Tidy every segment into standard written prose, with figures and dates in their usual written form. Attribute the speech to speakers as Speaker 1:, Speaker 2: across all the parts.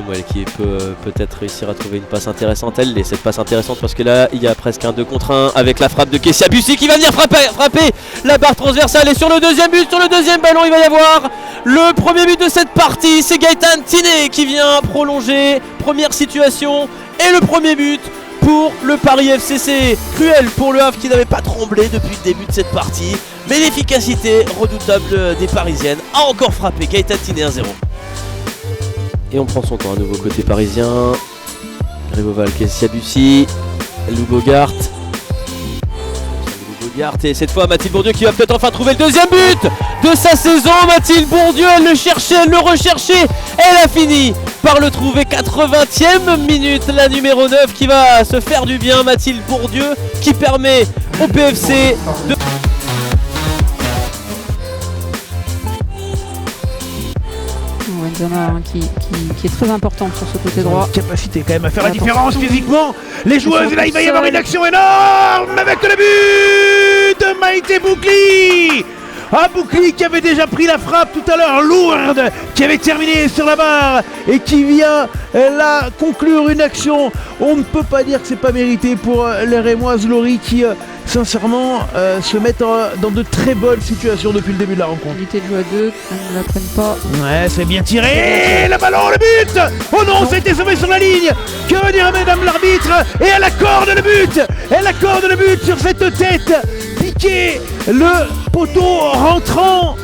Speaker 1: Samuel qui peut peut-être réussir à trouver une passe intéressante. Elle est cette passe intéressante parce que là il y a presque un 2 contre 1 avec la frappe de Kessia Bussi qui va venir frapper la barre transversale. Et sur le deuxième but, sur le deuxième ballon, il va y avoir le premier but de cette partie. C'est Gaëtan Tiné qui vient prolonger. Première situation et le premier but pour le Paris FCC. Cruel pour le Havre qui n'avait pas tremblé depuis le début de cette partie. Mais l'efficacité redoutable des Parisiennes a encore frappé. Gaëtan Tiné 1-0. Et on prend son temps à nouveau côté parisien. Rivoval, Kessia Bussi, Lou Bogart. Et cette fois Mathilde Bourdieu qui va peut-être enfin trouver le deuxième but de sa saison. Mathilde Bourdieu, elle le cherchait, elle le recherchait. Elle a fini par le trouver. 80e minute, la numéro 9 qui va se faire du bien. Mathilde Bourdieu qui permet au PFC de...
Speaker 2: Wenzona qui est très importante sur ce côté droit.
Speaker 3: Capacité quand même à faire la différence physiquement. Les joueuses, là il va y avoir une action énorme avec le but de Maïté Boukli. Boukli qui avait déjà pris la frappe tout à l'heure, lourde, qui avait terminé sur la barre et qui vient là conclure une action. On ne peut pas dire que c'est pas mérité pour les Rémoises. Laurie qui sincèrement se mettent dans de très bonnes situations depuis le début de la rencontre.
Speaker 2: Éviter de jouer à deux, elles ne la prennent pas.
Speaker 3: Ouais, c'est bien tiré, le ballon, le but. Oh non, c'était sauvé sur la ligne. Que veut dire madame l'arbitre? Et elle accorde le but. Elle accorde le but sur cette tête piquée, le poteau rentrant.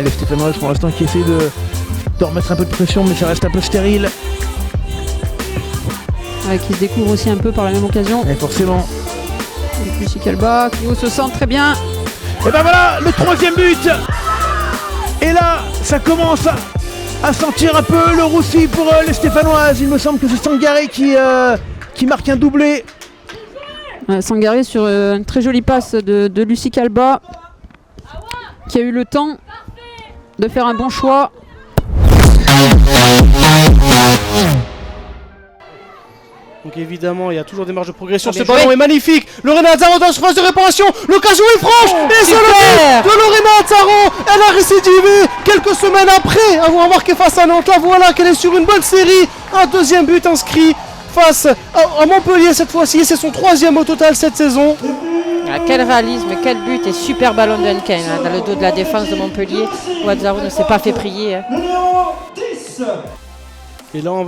Speaker 3: Les Stéphanoises pour l'instant qui essaient de remettre un peu de pression, mais ça reste un peu stérile.
Speaker 2: Qui se découvre aussi un peu par la même occasion.
Speaker 3: Et forcément.
Speaker 2: Avec Lucie Calba qui se sent très bien.
Speaker 3: Et ben voilà, le troisième but. Et là, ça commence à sentir un peu le roussi pour les Stéphanoises. Il me semble que c'est Sangaré qui marque un doublé.
Speaker 2: Sangaré sur une très jolie passe de Lucie Calba qui a eu le temps de faire un bon choix.
Speaker 4: Donc évidemment, il y a toujours des marges de progression. Ce ballon est magnifique. Lorena Azzaro dans la surface de réparation. L'occasion est franche. Et c'est le but de Lorena Azzaro. Elle a récidivé quelques semaines après avoir marqué face à Nantes. Là, voilà qu'elle est sur une bonne série. Un deuxième but inscrit face à Montpellier cette fois-ci. C'est son 3e au total cette saison.
Speaker 5: Quel réalisme, quel but et super ballon de Henken dans le dos de la défense de Montpellier où Azzaro ne s'est pas fait prier.
Speaker 4: Et là on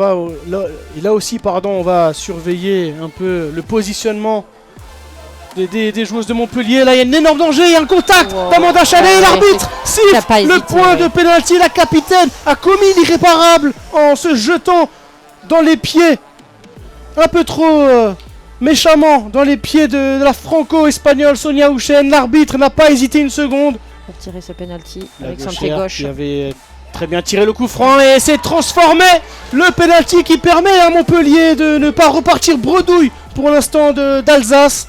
Speaker 4: va surveiller un peu le positionnement des joueuses de Montpellier. Là il y a un énorme danger, il y a un contact d'Amanda Chalet. L'arbitre siffle le point de pénalty. La capitaine a commis l'irréparable en se jetant dans les pieds un peu trop méchamment dans les pieds de la franco-espagnole Sonia Houchen. L'arbitre n'a pas hésité une seconde
Speaker 5: pour tirer ce penalty avec son pied gauche.
Speaker 4: Il avait très bien tiré le coup franc et s'est transformé. Le penalty qui permet à Montpellier de ne pas repartir bredouille pour l'instant d'Alsace.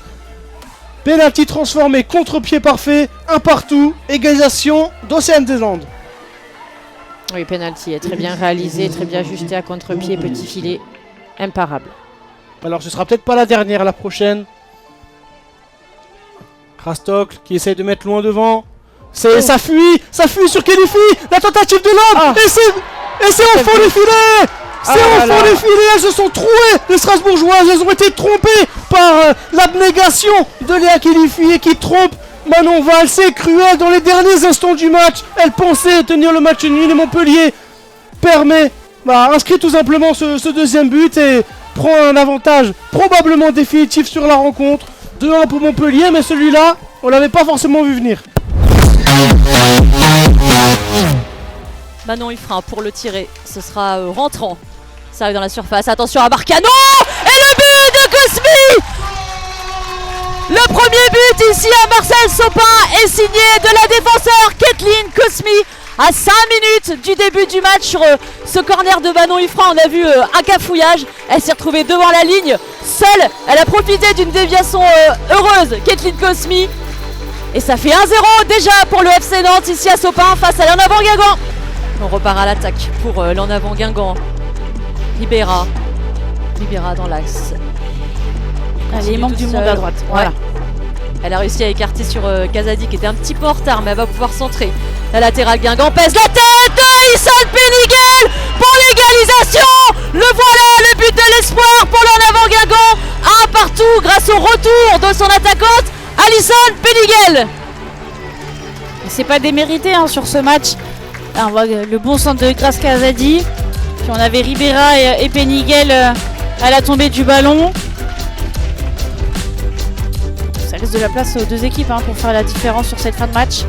Speaker 4: Penalty transformé, contre-pied parfait, un partout, égalisation d'Océane des Landes.
Speaker 5: Oui, penalty est très bien réalisé, très bien ajusté à contre-pied, petit filet, imparable.
Speaker 4: Alors ce sera peut-être pas la dernière, la prochaine. Rastock qui essaye de mettre loin devant. Ça fuit sur Kelifi. La tentative de l'homme. Et c'est au fond des filets. C'est au fond des filets. Elles se sont trouées, les Strasbourgeoises. Elles ont été trompées par l'abnégation de Léa Kelifi et qui trompe Manon Val. C'est Cruel dans les derniers instants du match. Elle pensait tenir le match nul et Montpellier inscrit tout simplement ce deuxième but et prend un avantage probablement définitif sur la rencontre. 2-1 pour Montpellier, mais celui-là, on l'avait pas forcément vu venir.
Speaker 6: Manon Huffrin pour le tirer, ce sera rentrant. Ça arrive dans la surface, attention à Marcano. Et le but de Cosmi. Le premier but ici à Marcel Sopin est signé de la défenseur Kathleen Cosmi. À 5 minutes du début du match sur ce corner de Manon Huffrin, on a vu un cafouillage. Elle s'est retrouvée devant la ligne, seule. Elle a profité d'une déviation heureuse, Kathleen Cosmi. Et ça fait 1-0 déjà pour le FC Nantes ici à Sopin face à l'En Avant Guingamp. On repart à l'attaque pour l'En Avant Guingamp. Libera dans l'axe.
Speaker 7: Allez, il manque du monde à droite. Voilà.
Speaker 6: Elle a réussi à écarter sur Kazadi qui était un petit peu en retard, mais elle va pouvoir centrer. La latérale Guingamp pèse la tête de Alison Peniguel pour l'égalisation. Le voilà, le but de l'espoir pour l'en avant Guingamp. Un partout grâce au retour de son attaquante Alison Peniguel.
Speaker 7: C'est pas démérité sur ce match. Là, on voit le bon centre de Grace Kazadi. Puis on avait Ribera et Peniguel à la tombée du ballon. Ça laisse de la place aux deux équipes pour faire la différence sur cette fin de match.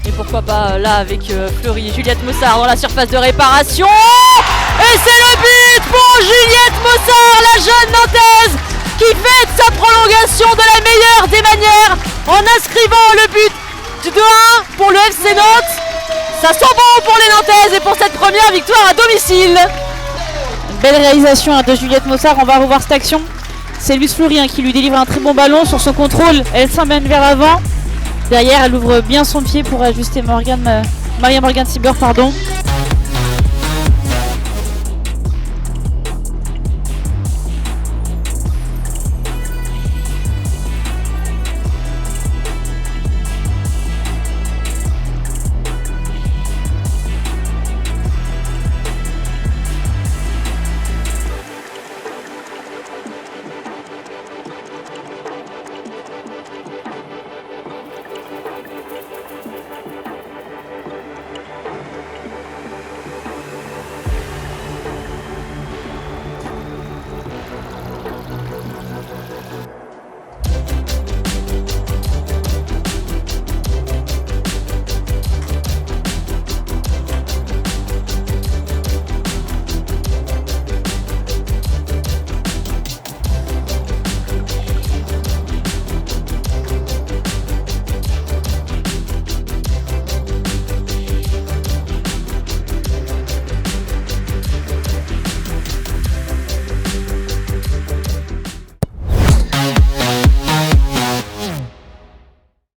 Speaker 6: Et pourquoi pas là avec Fleury et Juliette Mossard dans la surface de réparation. Et c'est le but pour Juliette Mossard, la jeune nantaise, qui fête sa prolongation de la meilleure des manières en inscrivant le but de 2-1 pour le FC Nantes. Ça sent bon pour les Nantaises et pour cette première victoire à domicile.
Speaker 7: Une belle réalisation de Juliette Mossard. On va revoir cette action. C'est Louise Fleury qui lui délivre un très bon ballon sur son contrôle. Elle s'emmène vers l'avant. Derrière, elle ouvre bien son pied pour ajuster Maria Morgan Sieber, pardon.